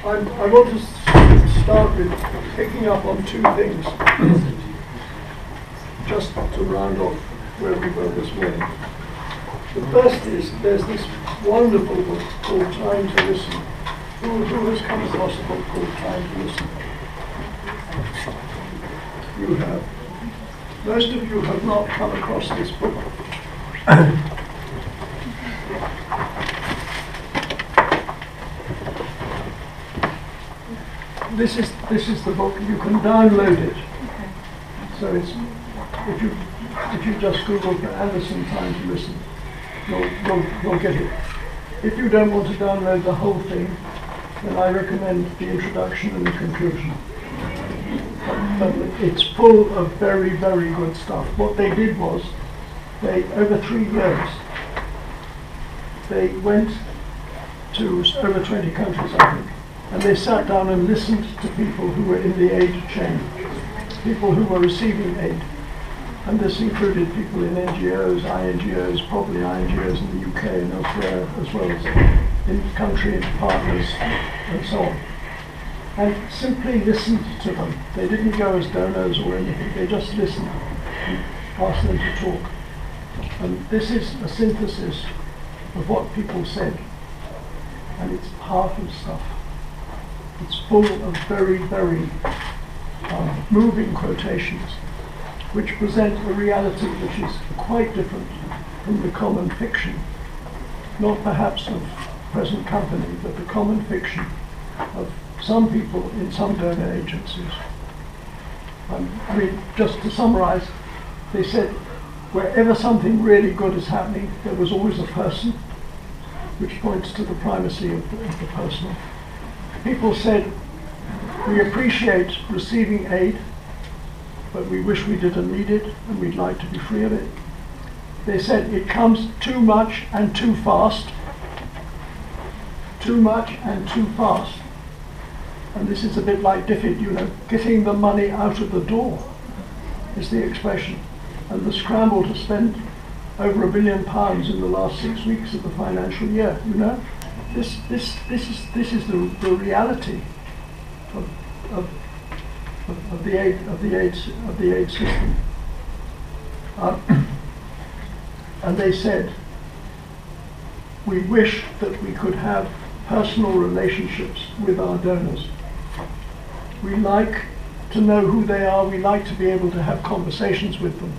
I want to start with picking up on two things, just to round off where we were this morning. The first is, there's this wonderful book called Time to Listen. Who has come across a book called Time to Listen? You have. Most of you have not come across this book. This is the book. You can download it. So it's if you just Google for Anderson Time to Listen, you'll get it. If you don't want to download the whole thing, then I recommend the introduction and the conclusion. But it's full of very, very good stuff. What they did was, over 3 years, they went to over 20 countries, I think, and they sat down and listened to people who were in the aid chain, people who were receiving aid. And this included people in NGOs, INGOs, probably INGOs in the UK and elsewhere, as well as in country partners and so on. And simply listened to them. They didn't go as donors or anything, they just listened and asked them to talk. And this is a synthesis of what people said. And it's powerful stuff. It's full of very, very moving quotations, which present a reality which is quite different from the common fiction, not perhaps of present company, but the common fiction of some people in some donor agencies. I mean, just to summarize, they said wherever something really good is happening, there was always a person, which points to the primacy of the personal. People said, we appreciate receiving aid, but we wish we didn't need it, and we'd like to be free of it. They said it comes too much and too fast. Too much and too fast. And this is a bit like DFID, you know, getting the money out of the door is the expression. And the scramble to spend over £1 billion in the last 6 weeks of the financial year, you know. This is the reality of the aid system. And they said, we wish that we could have personal relationships with our donors. We like to know who they are, we like to be able to have conversations with them.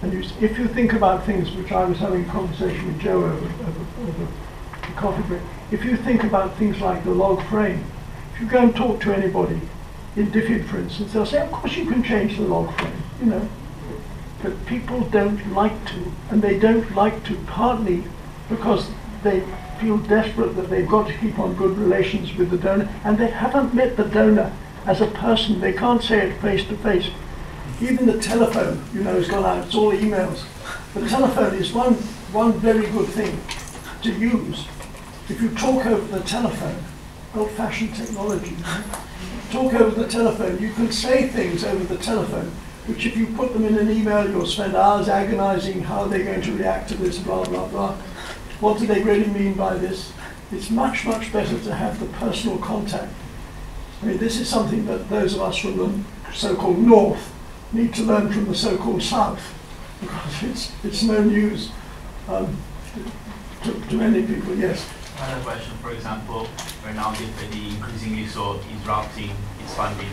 And if you think about things, which I was having a conversation with Joe over the coffee break, if you think about things like the log frame, if you go and talk to anybody, in DFID for instance, they'll say, of course you can change the log frame, you know. But people don't like to, and they don't like to partly because they feel desperate that they've got to keep on good relations with the donor, and they haven't met the donor as a person. They can't say it face to face. Even the telephone, you know, has gone out, it's all emails. The telephone is one very good thing to use. If you talk over the telephone, old-fashioned technology, right? Talk over the telephone, you can say things over the telephone, which if you put them in an email, you'll spend hours agonizing how they're going to react to this, blah, blah, blah. What do they really mean by this? It's much, much better to have the personal contact. I mean, this is something that those of us from the so-called North need to learn from the so-called South, because it's no news to many people, yes. Another question, for example, right now DFID increasingly so is routing its funding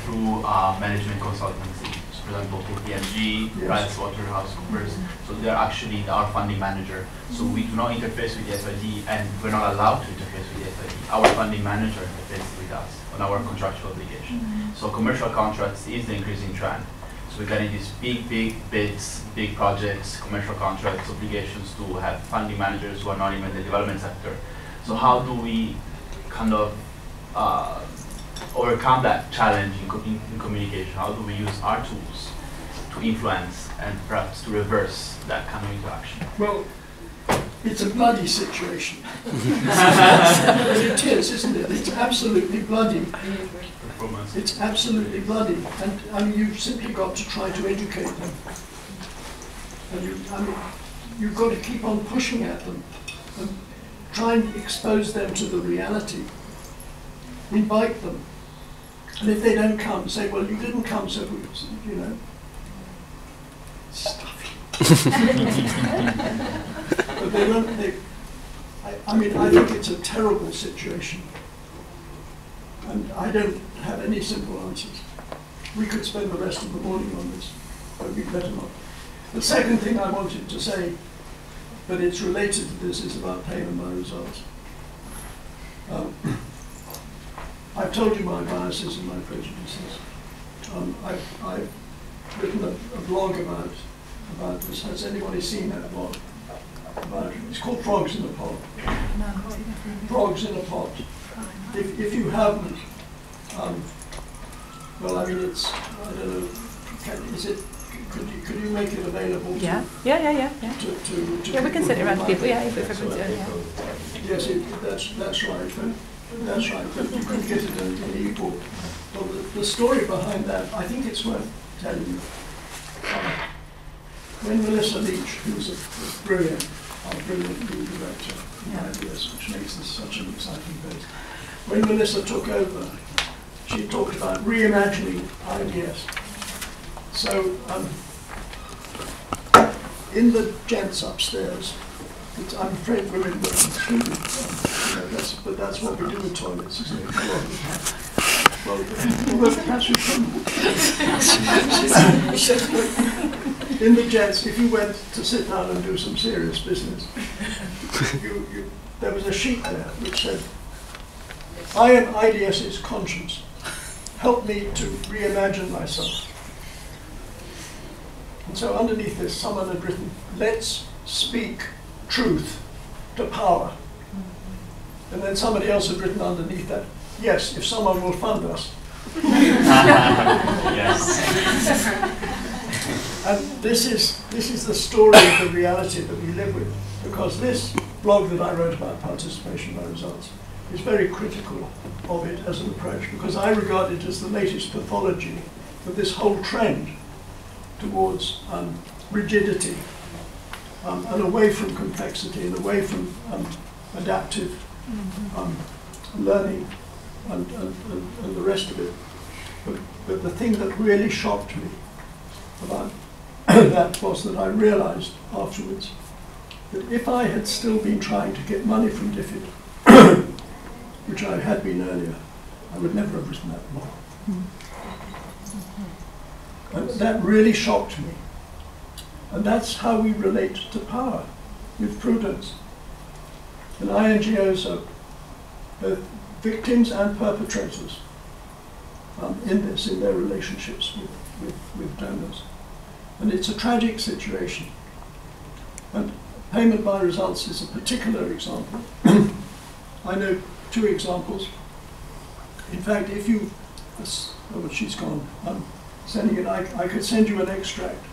through management consultancy. So for example, KPMG, yes. PricewaterhouseCoopers, so they're actually our funding manager. So we do not interface with the FID, and we're not allowed to interface with the FID. Our funding manager interfaces with us on our contractual obligation. So commercial contracts is the increasing trend. So we're getting these big bids, big projects, commercial contracts, obligations to have funding managers who are not even in the development sector. So how do we kind of overcome that challenge in communication? How do we use our tools to influence and perhaps to reverse that kind of interaction? Well, it's a bloody situation. It is, isn't it? It's absolutely bloody. It's absolutely bloody, and I mean, you've simply got to try to educate them. And you've got to keep on pushing at them and try and expose them to the reality invite them. And if they don't come, say, well, you didn't come, so we, you know, stuffy. But they don't, I mean, I think it's a terrible situation. And I don't have any simple answers. We could spend the rest of the morning on this, but we'd better not. The second thing I wanted to say, but it's related to this, is about payment by results. I've told you my biases and my prejudices. I've written a blog about this. Has anybody seen that blog? It's called Frogs in a Pot. No. Frogs in a Pot. If you haven't, well, I mean, it's, I don't know, could you make it available to, Yeah, to we can sit around people, yeah, if everyone's doing it. Yes, that's right. That's right, but you can get it in e-book. Well, the story behind that, I think it's worth telling you. When Melissa Leach, who's a brilliant new director in IBS, which makes this such an exciting place, when Melissa took over, she talked about reimagining IBS. So in the gents upstairs, I'm afraid women work extremely, but that's what we do with toilets, isn't it? Well, in the gents, if you went to sit down and do some serious business, there was a sheet there which said, I am IDS's conscience. Help me to reimagine myself. And so underneath this, someone had written, let's speak truth to power. And then somebody else had written underneath that, yes, if someone will fund us. Yes. And this is the story of the reality that we live with, because this blog that I wrote about participation by results is very critical of it as an approach, because I regard it as the latest pathology of this whole trend towards rigidity and away from complexity and away from adaptive learning and the rest of it. But the thing that really shocked me about that was that I realized afterwards that if I had still been trying to get money from DFID, which I had been earlier, I would never have written that blog. And that really shocked me. And that's how we relate to power, with prudence. And INGOs are both victims and perpetrators in their relationships with donors. And it's a tragic situation. And payment by results is a particular example. I know two examples. In fact, if you, well, she's gone, I'm sending it, I could send you an extract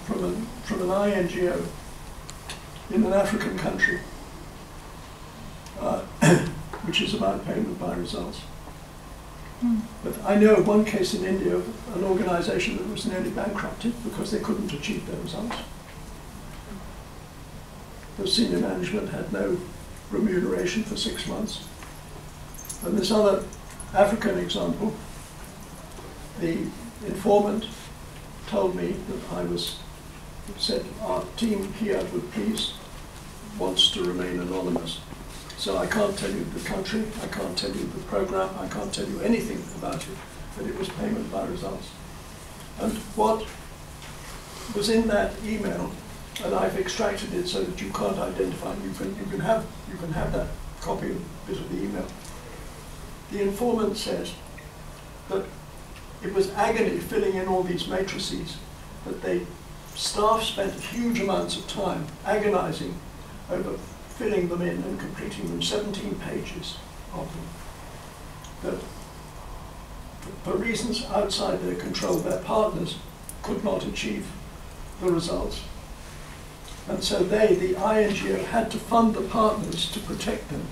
from an INGO in an African country, which is about payment by results. But I know of one case in India of an organization that was nearly bankrupted because they couldn't achieve their results. The senior management had no remuneration for 6 months. And this other African example, the informant told me that said our team here would please wants to remain anonymous. So I can't tell you the country, I can't tell you the program, I can't tell you anything about it, but it was payment by results. And what was in that email, and I've extracted it so that you can't identify, you can have that copy of a bit of the email. The informant says that it was agony filling in all these matrices, that staff spent huge amounts of time agonizing over filling them in and completing them, 17 pages of them. That for reasons outside their control, their partners could not achieve the results. And so the INGO, had to fund the partners to protect them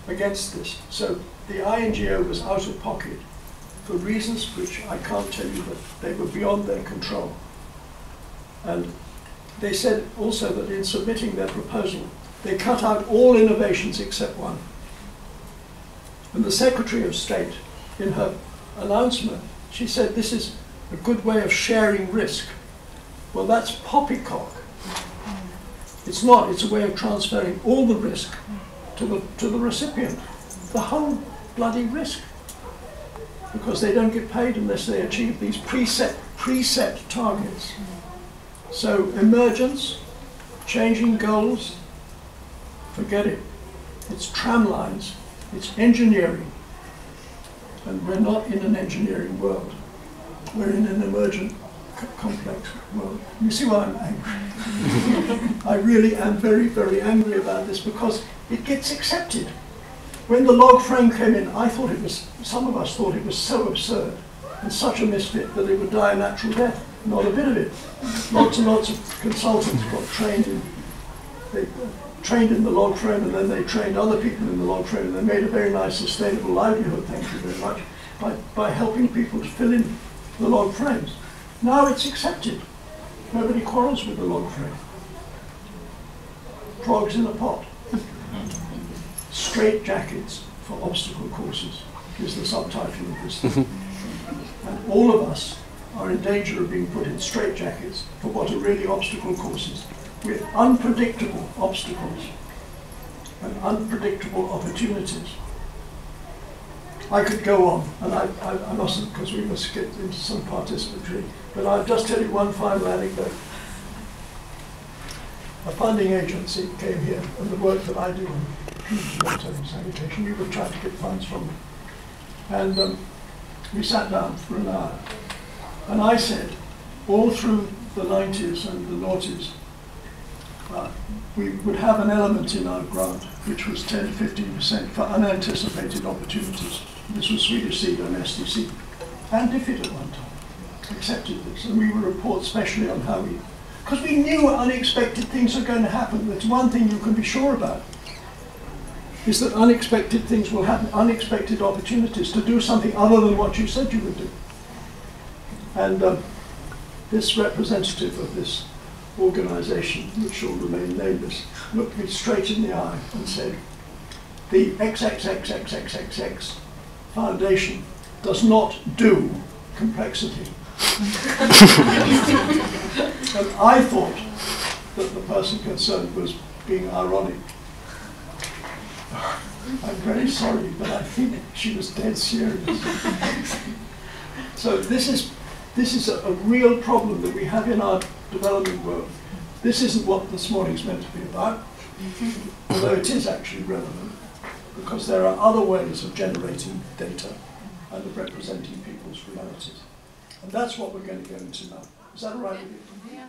against this. So the INGO was out of pocket for reasons which I can't tell you, that they were beyond their control. And they said also that in submitting their proposal, they cut out all innovations except one. And the Secretary of State, in her announcement, she said this is a good way of sharing risk. Well, that's poppycock. It's not. It's a way of transferring all the risk to the recipient. The whole bloody risk. Because they don't get paid unless they achieve these preset targets. So emergence, changing goals, forget it. It's tram lines, it's engineering. And we're not in an engineering world. We're in an emergent, complex world. You see why I'm angry? I really am very, very angry about this because it gets accepted. When the log frame came in, I thought it was, some of us thought it was so absurd and such a misfit that it would die a natural death. Not a bit of it. Lots and lots of consultants got trained in the log frame, and then they trained other people in the log frame, and they made a very nice sustainable livelihood, thank you very much, by helping people to fill in the log frames. Now it's accepted. Nobody quarrels with the log frame. Frogs in a pot. Straight jackets for obstacle courses is the subtitle of this thing. And all of us are in danger of being put in straight jackets for what are really obstacle courses, with unpredictable obstacles and unpredictable opportunities. I could go on, and I mustn't because we must get into some participatory, but I'll just tell you one final anecdote. A funding agency came here, and the work that I do on water and sanitation, we were trying to get funds from them. And we sat down for an hour. And I said, all through the 90s and the noughties, we would have an element in our grant which was 10 to 15% for unanticipated opportunities. This was Swedish Seed and SDC. And DFID at one time accepted this. And we would report specially on how we, because we knew unexpected things are going to happen. That's one thing you can be sure about, is that unexpected things will happen, unexpected opportunities to do something other than what you said you would do. And this representative of this organization, which shall remain nameless, looked me straight in the eye and said, the XXXXXXX Foundation does not do complexity. And I thought that the person concerned was being ironic. I'm very sorry, but I think she was dead serious. So this is a real problem that we have in our development world. This isn't what this morning's meant to be about, although it is actually relevant, because there are other ways of generating data and of representing people's realities. And that's what we're going to go into now. Is that all right with you? Yeah.